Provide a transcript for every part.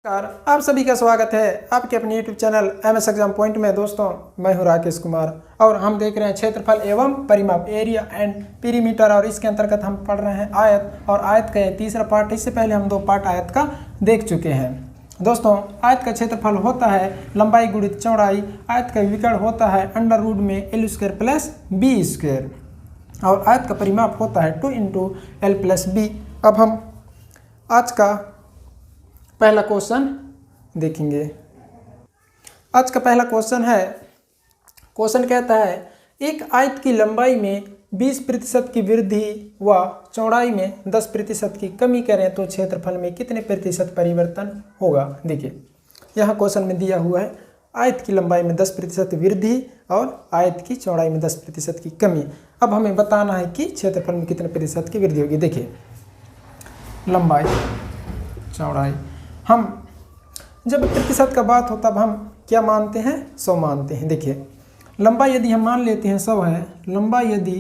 नमस्कार, आप सभी का स्वागत है आपके अपने YouTube channel MS exam point में। दोस्तों, मैं हूं राकेश कुमार और हम देख रहे हैं क्षेत्रफल एवं परिमाप, एरिया एंड पेरीमीटर। और इसके अंतर्गत हम पढ़ रहे हैं आयत, और आयत का ये तीसरा पार्ट। इससे पहले हम 2 पार्ट आयत का देख चुके हैं। दोस्तों, आयत का क्षेत्रफल होता है लंबाई गुणित चौड़ाई। आयत का विकर्ण होता है अंडर रूट में l² प्लस b², और आयत का परिमाप होता है 2 × l + b। अब हम आज का पहला क्वेश्चन देखेंगे। आज का पहला क्वेश्चन है, क्वेश्चन कहता है एक आयत की लंबाई में 20% की वृद्धि व चौड़ाई में 10% की कमी करें तो क्षेत्रफल में कितने प्रतिशत परिवर्तन होगा। देखिए, यहाँ क्वेश्चन में दिया हुआ है आयत की लंबाई में 10% वृद्धि और आयत की चौड़ाई में 10% की कमी। अब हमें बताना है कि क्षेत्रफल में कितने प्रतिशत की वृद्धि होगी। देखिए, लंबाई चौड़ाई, हम जब प्रतिशत का बात हो तब हम क्या मानते हैं, 100 मानते हैं। देखिए, लंबाई यदि हम मान लेते हैं 100 है, लंबाई यदि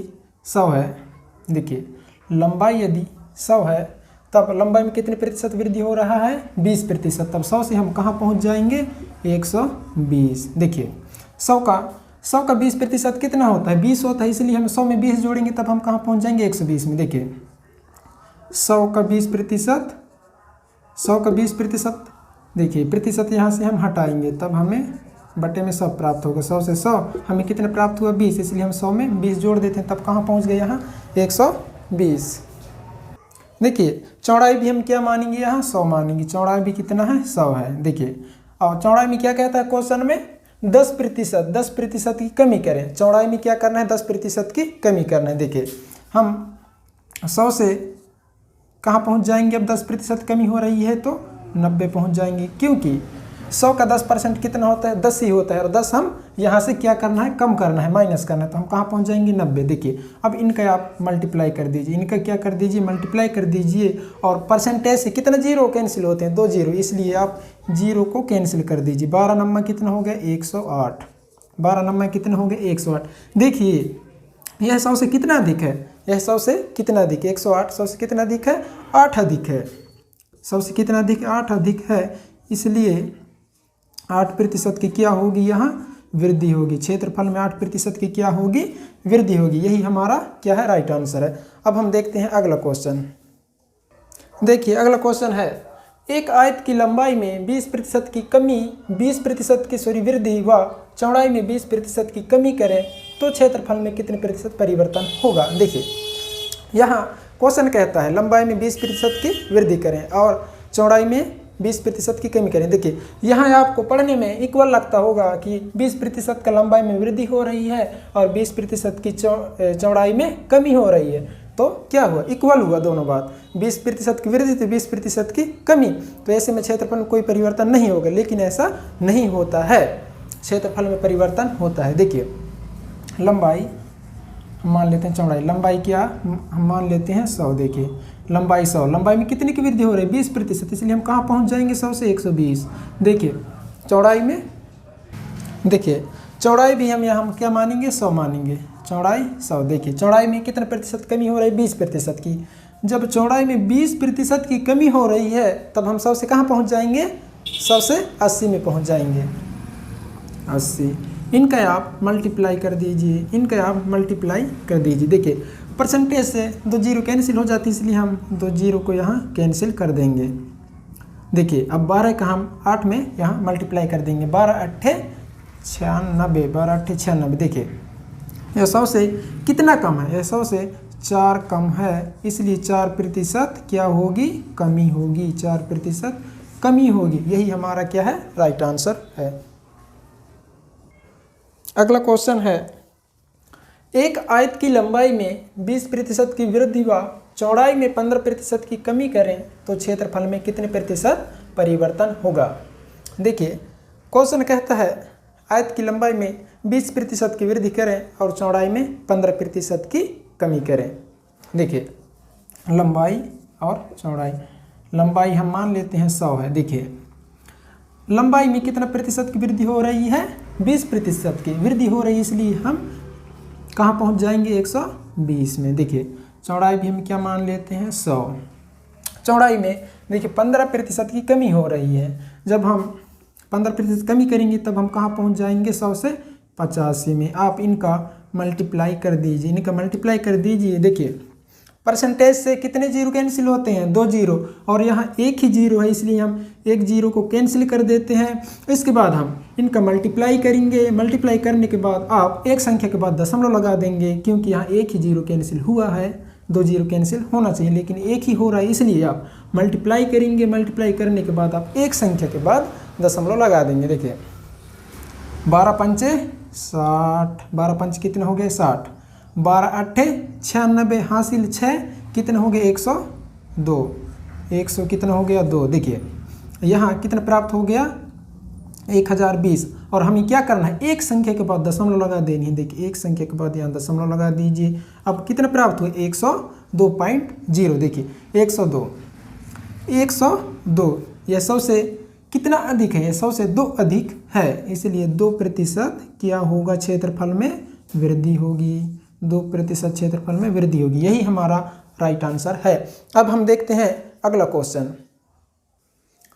100 है, देखिए लंबाई यदि 100 है तब लंबाई में कितने प्रतिशत वृद्धि हो रहा है, 20%। तब 100 से हम कहाँ पहुँच जाएंगे, 120। देखिए, 100 का 20% कितना होता है, 20 होता है, इसलिए हम 100 में 20 जोड़ेंगे तब हम कहाँ पहुँच जाएंगे, 120 में। देखिए, 100 का 20%, 100 का 20%, देखिए प्रतिशत यहाँ से हम हटाएंगे तब हमें बटे में 100 प्राप्त होगा। 100 से 100 हमें कितने प्राप्त हुआ, 20, इसलिए हम 100 में 20 जोड़ देते हैं तब कहाँ पहुँच गए, यहाँ 120। देखिए, चौड़ाई भी हम क्या मानेंगे, यहाँ 100 मानेंगे। चौड़ाई भी कितना है, 100 है। देखिए, और चौड़ाई में क्या कहता है क्वेश्चन में, 10% की कमी करें। चौड़ाई में क्या करना है, 10% की कमी करना है। देखिए, हम 100 से कहाँ पहुँच जाएंगे, अब 10% कमी हो रही है तो 90 पहुँच जाएंगे, क्योंकि 100 का 10% कितना होता है, 10 ही होता है। और 10 हम यहाँ से क्या करना है, कम करना है, माइनस करना है, तो हम कहाँ पहुँच जाएंगे, 90। देखिए, अब इनका आप मल्टीप्लाई कर दीजिए, इनका क्या कर दीजिए, मल्टीप्लाई कर दीजिए। और परसेंटेज से कितना जीरो कैंसिल होते हैं, 2 जीरो, इसलिए आप जीरो को कैंसिल कर दीजिए। 12 नंबर कितना हो गया, 108। 12 नंबर कितना हो गया, 108। देखिए, यह 100 से कितना अधिक है, यह 100 से कितना अधिक है, 108 100 से कितना अधिक है, 8 अधिक है। 100 से कितना अधिक, 8 अधिक है, इसलिए 8% की क्या होगी, यहाँ वृद्धि होगी। क्षेत्रफल में 8% की क्या होगी, वृद्धि होगी। यही हमारा क्या है, राइट आंसर है। अब हम देखते हैं अगला क्वेश्चन। देखिए, अगला क्वेश्चन है एक आयत की लंबाई में 20% की कमी, 20% की वृद्धि व चौड़ाई में 20% की कमी करें तो क्षेत्रफल में कितने प्रतिशत परिवर्तन होगा। देखिए, यहाँ क्वेश्चन कहता है लंबाई में 20% की वृद्धि करें और चौड़ाई में 20% की कमी करें। देखिए, यहाँ आपको पढ़ने में इक्वल लगता होगा कि 20% का लंबाई में वृद्धि हो रही है और 20% की चौड़ाई में कमी हो रही है, तो क्या हुआ, इक्वल हुआ दोनों बात। 20% की वृद्धि तो 20% की कमी, तो ऐसे में क्षेत्रफल में कोई परिवर्तन नहीं होगा। लेकिन ऐसा नहीं होता है, क्षेत्रफल में परिवर्तन होता है। देखिए, लंबाई हम मान लेते हैं, चौड़ाई, लंबाई क्या हम मान लेते हैं 100। देखिए, लंबाई 100, लंबाई में कितने की वृद्धि हो रही है, 20%, इसलिए हम कहाँ पहुँच जाएंगे, 100 से 120। देखिए, चौड़ाई में, देखिए चौड़ाई भी हम यहाँ क्या मानेंगे, 100 मानेंगे। चौड़ाई 100। देखिए, चौड़ाई में कितने प्रतिशत कमी हो रही है, 20% की। जब चौड़ाई में 20% की कमी हो रही है तब हम 100 से कहाँ पहुँच जाएंगे, 100 से 80 में पहुँच जाएंगे, 80। इनका आप मल्टीप्लाई कर दीजिए, इनका आप मल्टीप्लाई कर दीजिए। देखिए, परसेंटेज से 2 जीरो कैंसिल हो जाती है, इसलिए हम 2 जीरो को यहाँ कैंसिल कर देंगे। देखिए, अब 12 का हम 8 में यहाँ मल्टीप्लाई कर देंगे, 12 8 96, 12 8 96। देखिए, यह 100 से कितना कम है, यह 100 से 4 कम है, इसलिए 4% क्या होगी, कमी होगी। 4% कमी होगी। यही हमारा क्या है, राइट आंसर है। अगला क्वेश्चन है एक आयत की लंबाई में 20% की वृद्धि व चौड़ाई में 15% की कमी करें तो क्षेत्रफल में कितने प्रतिशत परिवर्तन होगा। देखिए, क्वेश्चन कहता है आयत की लंबाई में 20% की वृद्धि करें और चौड़ाई में 15% की कमी करें। देखिए, लंबाई और चौड़ाई, लंबाई हम मान लेते हैं 100 है। देखिए, लंबाई में कितना प्रतिशत की वृद्धि हो रही है, 20% की वृद्धि हो रही है, इसलिए हम कहाँ पहुँच जाएंगे, 120 में। देखिए, चौड़ाई भी हम क्या मान लेते हैं, 100। चौड़ाई में देखिए 15% की कमी हो रही है। जब हम 15% कमी करेंगे तब हम कहाँ पहुँच जाएंगे, 100 से 85 में। आप इनका मल्टीप्लाई कर दीजिए, देखिए परसेंटेज से कितने जीरो कैंसिल होते हैं, 2 जीरो, और यहाँ एक ही जीरो है इसलिए हम एक जीरो को कैंसिल कर देते हैं। इसके बाद हम इनका मल्टीप्लाई करेंगे। मल्टीप्लाई करने के बाद आप एक संख्या के बाद दशमलव लगा देंगे, क्योंकि यहाँ एक ही जीरो कैंसिल हुआ है, 2 जीरो कैंसिल होना चाहिए लेकिन एक ही हो रहा है, इसलिए आप मल्टीप्लाई करेंगे। मल्टीप्लाई करने के बाद आप एक संख्या के बाद दशमलव लगा देंगे। देखिए 12 पंचे 60, 12 पंच कितने हो गए 60, 12 अट्ठे 96, हासिल 6 कितने हो गए 102, 100 कितना हो गया 2। देखिए यहाँ कितना प्राप्त हो गया 1020, और हमें क्या करना है, एक संख्या के बाद दशमलव लगा देनी है। देखिए एक संख्या के बाद यहाँ दशमलव लगा दीजिए। अब कितना प्राप्त हुए 102.0। देखिए 102 यह 100 से कितना अधिक है, 100 से 2 अधिक है, इसलिए 2% क्या होगा, क्षेत्रफल में वृद्धि होगी। 2% क्षेत्रफल में वृद्धि होगी, यही हमारा राइट आंसर है। अब हम देखते हैं अगला क्वेश्चन।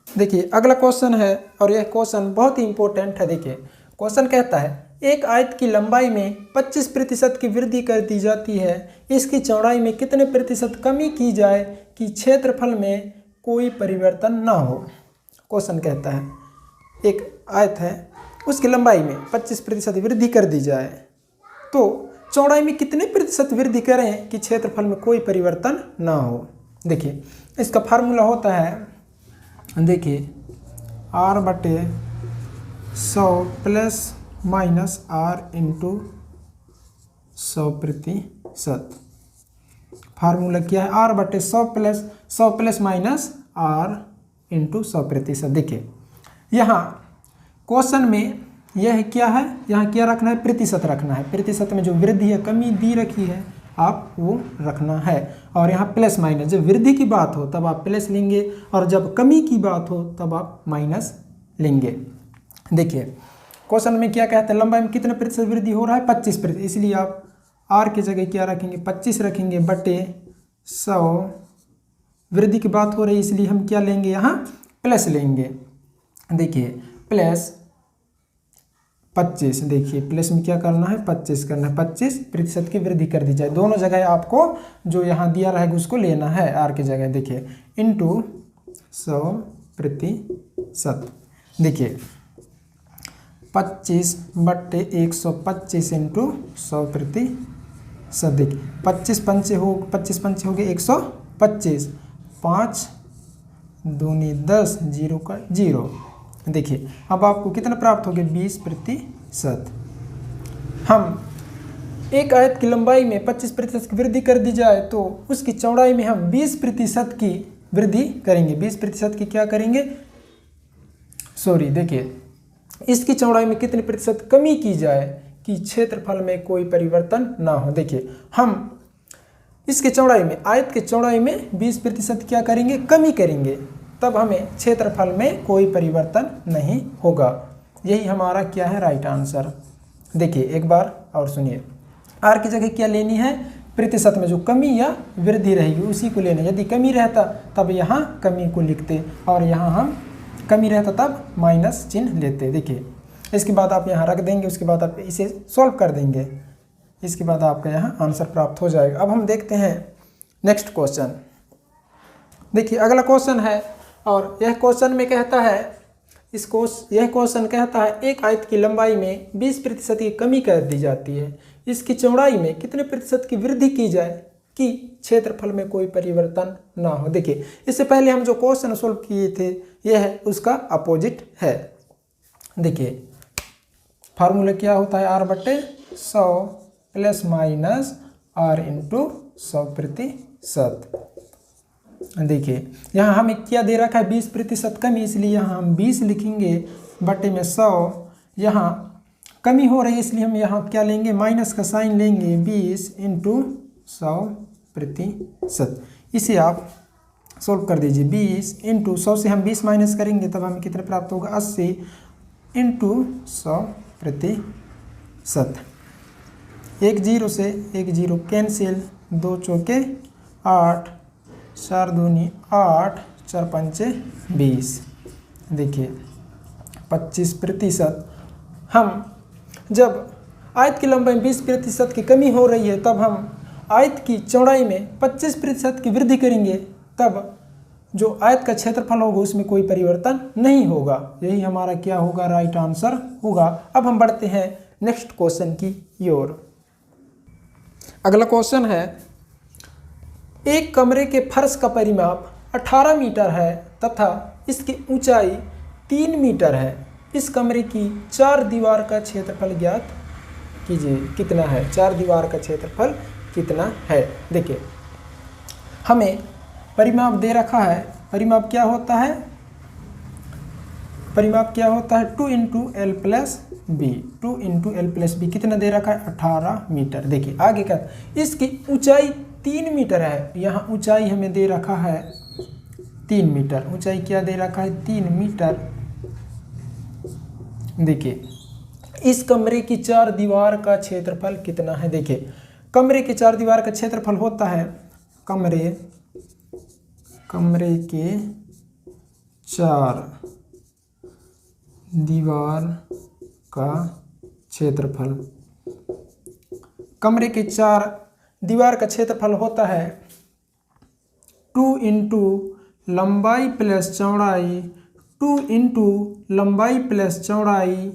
देखिए अगला क्वेश्चन है और यह क्वेश्चन बहुत ही इंपॉर्टेंट है। देखिए क्वेश्चन कहता है एक आयत की लंबाई में 25% की वृद्धि कर दी जाती है, इसकी चौड़ाई में कितने प्रतिशत कमी की जाए कि क्षेत्रफल में कोई परिवर्तन ना हो। क्वेश्चन कहता है एक आयत है, उसकी लंबाई में 25% वृद्धि कर दी जाए, तो चौड़ाई में कितने प्रतिशत वृद्धि करें कि क्षेत्रफल में कोई परिवर्तन ना हो। देखिए इसका फार्मूला होता है, देखिए R/100 plus minus R into 100%। Formula क्या है, R/100 plus 100 plus minus R into 100%। देखिए यहाँ क्वेश्चन में यह क्या है, यहाँ क्या रखना है, प्रतिशत रखना है। प्रतिशत में जो वृद्धि है, कमी दी रखी है, आप वो रखना है। और यहाँ प्लस माइनस, जब वृद्धि की बात हो तब आप प्लस लेंगे और जब कमी की बात हो तब आप माइनस लेंगे। देखिए क्वेश्चन में क्या कहते हैं, लंबाई में कितने प्रतिशत वृद्धि हो रहा है, 25%, इसलिए आप आर की जगह क्या रखेंगे, 25 रखेंगे बटे 100। वृद्धि की बात हो रही है इसलिए हम क्या लेंगे, यहाँ प्लस लेंगे। देखिए प्लस 25, देखिए प्लस में क्या करना है, 25 करना है, 25% की वृद्धि कर दी जाए। दोनों जगह आपको जो यहाँ दिया रहेगा उसको लेना है आर की जगह। देखिए इंटू 100%। देखिए 25 बटे 125 इंटू 100%। देखिए 25 पंचे हो गए 125, 5 दूनी 10, 0 का 0। देखिए अब आपको कितना प्राप्त हो गया, 20%। हम एक आयत की लंबाई में 25% की वृद्धि कर दी जाए तो उसकी चौड़ाई में हम 20% की वृद्धि करेंगे। 20% की क्या करेंगे, देखिए इसकी चौड़ाई में कितने प्रतिशत कमी की जाए कि क्षेत्रफल में कोई परिवर्तन ना हो। देखिए हम इसके चौड़ाई में, आयत के चौड़ाई में 20% क्या करेंगे, कमी करेंगे, तब हमें क्षेत्रफल में कोई परिवर्तन नहीं होगा। यही हमारा क्या है, राइट आंसर। देखिए एक बार और सुनिए, आर की जगह क्या लेनी है, प्रतिशत में जो कमी या वृद्धि रहेगी उसी को लेना। यदि कमी रहता तब यहाँ कमी को लिखते और यहाँ हम कमी रहता तब माइनस चिन्ह लेते। देखिए इसके बाद आप यहाँ रख देंगे, उसके बाद आप इसे सॉल्व कर देंगे, इसके बाद आपका यहाँ आंसर प्राप्त हो जाएगा। अब हम देखते हैं नेक्स्ट क्वेश्चन। देखिए अगला क्वेश्चन है और यह क्वेश्चन में कहता है, यह क्वेश्चन कहता है एक आयत की लंबाई में 20% की कमी कर दी जाती है, इसकी चौड़ाई में कितने प्रतिशत की वृद्धि की जाए कि क्षेत्रफल में कोई परिवर्तन ना हो। देखिए इससे पहले हम जो क्वेश्चन सोल्व किए थे यह उसका अपोजिट है। देखिए फार्मूला क्या होता है, R/100 plus minus R into 100%। देखिए यहाँ हमें क्या दे रखा है, 20% कमी, इसलिए यहाँ हम 20 लिखेंगे बटे में 100। यहाँ कमी हो रही है इसलिए हम यहाँ क्या लेंगे, माइनस का साइन लेंगे, 20 इंटू 100%। इसे आप सोल्व कर दीजिए। 20 इंटू 100 से हम 20 माइनस करेंगे तब हमें कितना प्राप्त होगा, 80 इंटू 100%। एक जीरो से एक जीरो कैंसिल, 2 चौके 8, 4 दूनी 8, 4 पंचे 20। देखिए 25%। हम जब आयत की लंबाई में 20% की कमी हो रही है, तब हम आयत की चौड़ाई में 25% की वृद्धि करेंगे, तब जो आयत का क्षेत्रफल होगा उसमें कोई परिवर्तन नहीं होगा। यही हमारा क्या होगा, राइट आंसर होगा। अब हम बढ़ते हैं नेक्स्ट क्वेश्चन की ओर। अगला क्वेश्चन है, एक कमरे के फर्श का परिमाप 18 मीटर है तथा इसकी ऊंचाई 3 मीटर है। इस कमरे की 4 दीवार का क्षेत्रफल ज्ञात कीजिए। कितना है? 4 दीवार का क्षेत्रफल कितना है? देखिए हमें परिमाप दे रखा है। परिमाप क्या होता है? परिमाप क्या होता है? 2 into L plus B. 2 into L plus B कितना दे रखा है? 18 मीटर। देखिए आगे क्या, इसकी ऊंचाई 3 मीटर है। यहाँ ऊंचाई हमें दे रखा है 3 मीटर। ऊंचाई क्या दे रखा है? 3 मीटर। देखिए इस कमरे की 4 दीवार का क्षेत्रफल कितना है? देखिए कमरे के 4 दीवार का क्षेत्रफल होता है, कमरे के 4 दीवार का क्षेत्रफल, कमरे के 4 दीवार का क्षेत्रफल होता है 2 इंटू लंबाई प्लस चौड़ाई, 2 इंटू लंबाई प्लस चौड़ाई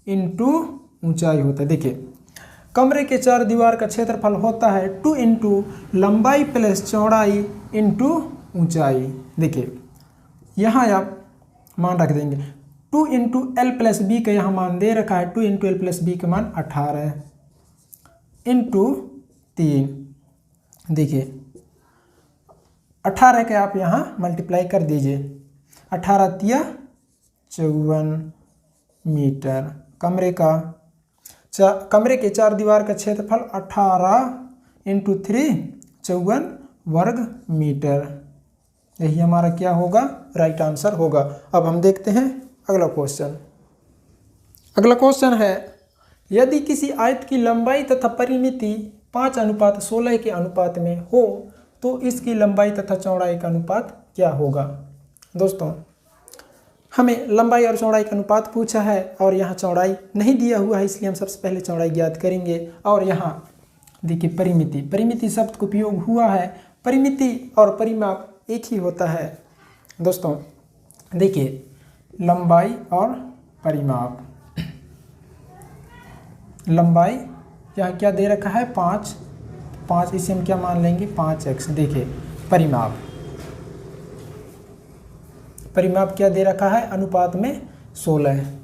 इंटू ऊंचाई होता है। देखिए कमरे के 4 दीवार का क्षेत्रफल होता है 2 इंटू लंबाई प्लस चौड़ाई इंटू ऊंचाई। देखिए यहाँ आप मान रख देंगे 2 इंटू एल प्लस बी का यहाँ मान दे रखा है। 2 इंटू एल प्लस बी का मान 18 इंटू 3। देखिए 18 के आप यहाँ मल्टीप्लाई कर दीजिए। 18 तिया 54 मीटर। कमरे के 4 दीवार का क्षेत्रफल 18 इंटू 3 54 वर्ग मीटर। यही हमारा क्या होगा? राइट आंसर होगा। अब हम देखते हैं अगला क्वेश्चन। अगला क्वेश्चन है, यदि किसी आयत की लंबाई तथा परिमिति 5:16 के अनुपात में हो तो इसकी लंबाई तथा चौड़ाई का अनुपात क्या होगा? दोस्तों हमें लंबाई और चौड़ाई का अनुपात पूछा है और यहाँ चौड़ाई नहीं दिया हुआ है, इसलिए हम सबसे पहले चौड़ाई ज्ञात करेंगे। और यहाँ देखिए परिमिति शब्द का उपयोग हुआ है। परिमिति और परिमाप एक ही होता है। दोस्तों देखिए लंबाई और परिमाप, लंबाई यहाँ क्या दे रखा है? 5, इसे हम क्या मान लेंगे? 5x। देखिए परिमाप क्या दे रखा है? अनुपात में 16 है।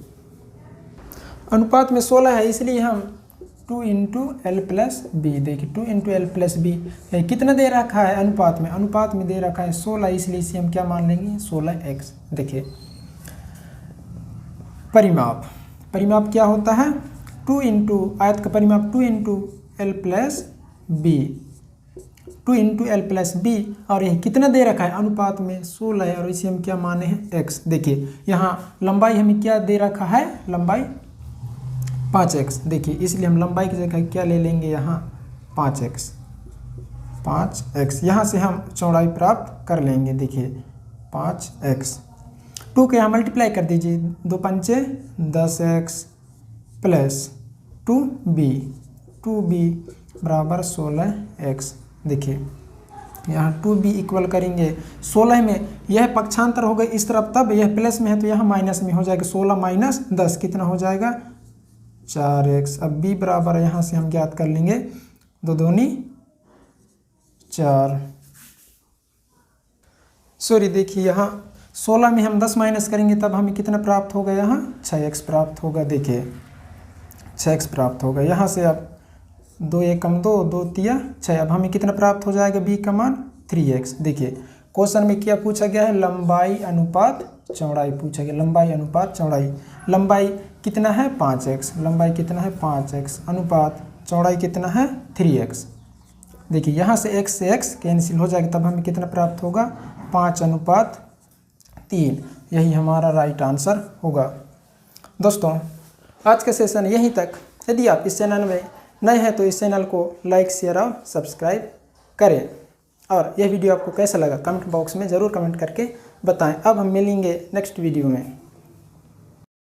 अनुपात में 16 है, इसलिए हम 2 इंटू एल प्लस बी। देखिए 2 इंटू एल प्लस बी कितना दे रखा है? अनुपात में दे रखा है 16, इसलिए इसे हम क्या मान लेंगे? 16x। देखिए परिमाप क्या होता है? 2 इंटू आयत का परिमाप 2 into L plus B, 2 into L plus B. और यह कितना दे रखा है? अनुपात में 16 है और इसे हम क्या माने हैं? x। देखिए यहाँ लंबाई हमें क्या दे रखा है? लंबाई 5x। देखिए इसलिए हम लंबाई की जगह क्या ले लेंगे? यहाँ 5x। यहाँ से हम चौड़ाई प्राप्त कर लेंगे। देखिए 5x। 2 के यहाँ मल्टीप्लाई कर दीजिए। 2 पंचे 10x प्लस 2b बराबर 16x। देखिए यहाँ 2b इक्वल करेंगे 16 में, यह पक्षांतर हो गई इस तरफ, तब यह प्लस में है तो यहाँ माइनस में हो जाएगा। 16 माइनस 10 कितना हो जाएगा? 4x। अब b बराबर यहाँ से हम ज्ञात कर लेंगे 2 दूनी 4। सॉरी देखिए यहाँ 16 में हम 10 माइनस करेंगे तब हमें कितना प्राप्त होगा? यहाँ 6x प्राप्त होगा। देखिए 6x प्राप्त होगा। यहाँ से अब 2 1 कम 2, 2 तिया 6। अब हमें कितना प्राप्त हो जाएगा? b का मान 3x। देखिए क्वेश्चन में क्या पूछा गया है? लंबाई अनुपात चौड़ाई पूछा गया। लंबाई अनुपात चौड़ाई। लंबाई कितना है? 5x। लंबाई कितना है? 5x। अनुपात चौड़ाई कितना है? 3x। देखिए यहाँ से x कैंसिल हो जाएगा, तब हमें कितना प्राप्त होगा? 5:3। यही हमारा राइट आंसर होगा। दोस्तों आज का सेशन यहीं तक। यदि आप इस चैनल में नए हैं तो इस चैनल को लाइक शेयर और सब्सक्राइब करें। और यह वीडियो आपको कैसा लगा कमेंट बॉक्स में ज़रूर कमेंट करके बताएं। अब हम मिलेंगे नेक्स्ट वीडियो में।